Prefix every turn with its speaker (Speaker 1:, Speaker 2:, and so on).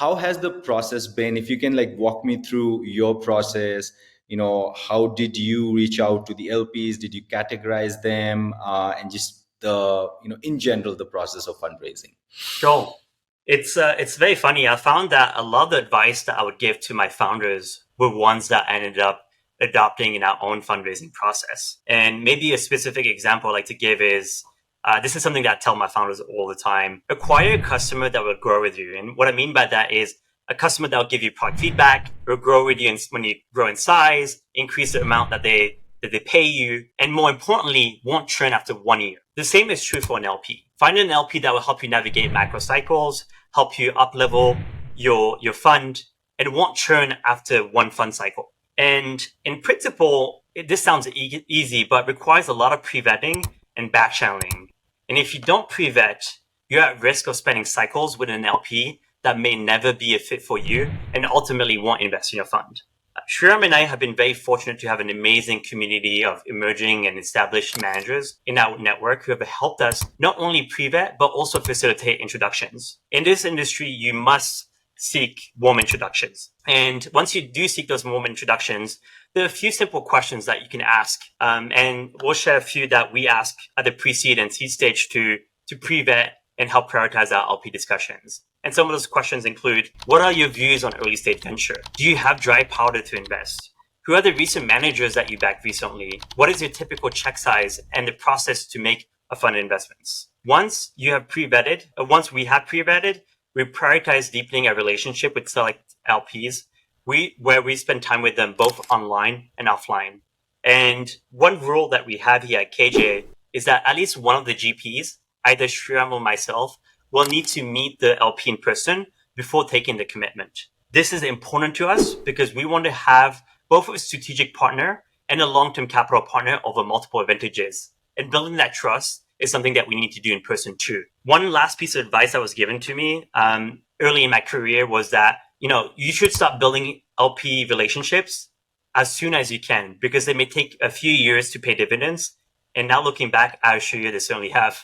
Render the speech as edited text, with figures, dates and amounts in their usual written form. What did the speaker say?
Speaker 1: how has the process been? If you can like walk me through your process, how did you reach out to the LPs? Did you categorize them? And just the, in general, the process of fundraising.
Speaker 2: Sure. It's very funny. I found that a lot of the advice that I would give to my founders were ones that I ended up adopting in our own fundraising process. And maybe a specific example I'd like to give is this is something that I tell my founders all the time. Acquire a customer that will grow with you. And what I mean by that is a customer that will give you product feedback, will grow with you when you grow in size, increase the amount that they pay you, and more importantly, won't churn after 1 year. The same is true for an LP. Find an LP that will help you navigate macro cycles, help you up level your fund, and won't churn after one fund cycle. And in principle, this sounds easy, but requires a lot of pre-vetting and back channeling. And if you don't pre-vet, you're at risk of spending cycles with an LP that may never be a fit for you and ultimately won't invest in your fund. Shriram and I have been very fortunate to have an amazing community of emerging and established managers in our network who have helped us not only pre-vet, but also facilitate introductions. In this industry, you must seek warm introductions. And once you do seek those warm introductions, there are a few simple questions that you can ask. And we'll share a few that we ask at the pre-seed and seed stage to pre-vet and help prioritize our LP discussions. And some of those questions include, what are your views on early stage venture? Do you have dry powder to invest? Who are the recent managers that you backed recently? What is your typical check size and the process to make a fund investments? Once we have pre-vetted, we prioritize deepening our relationship with select LPs, where we spend time with them both online and offline. And one rule that we have here at KJ is that at least one of the GPs, either Shriram or myself, will need to meet the LP in person before taking the commitment. This is important to us because we want to have both a strategic partner and a long-term capital partner over multiple vintages. And building that trust is something that we need to do in person too. One last piece of advice that was given to me early in my career was that, you should start building LP relationships as soon as you can because they may take a few years to pay dividends. And now looking back, I assure you they certainly have.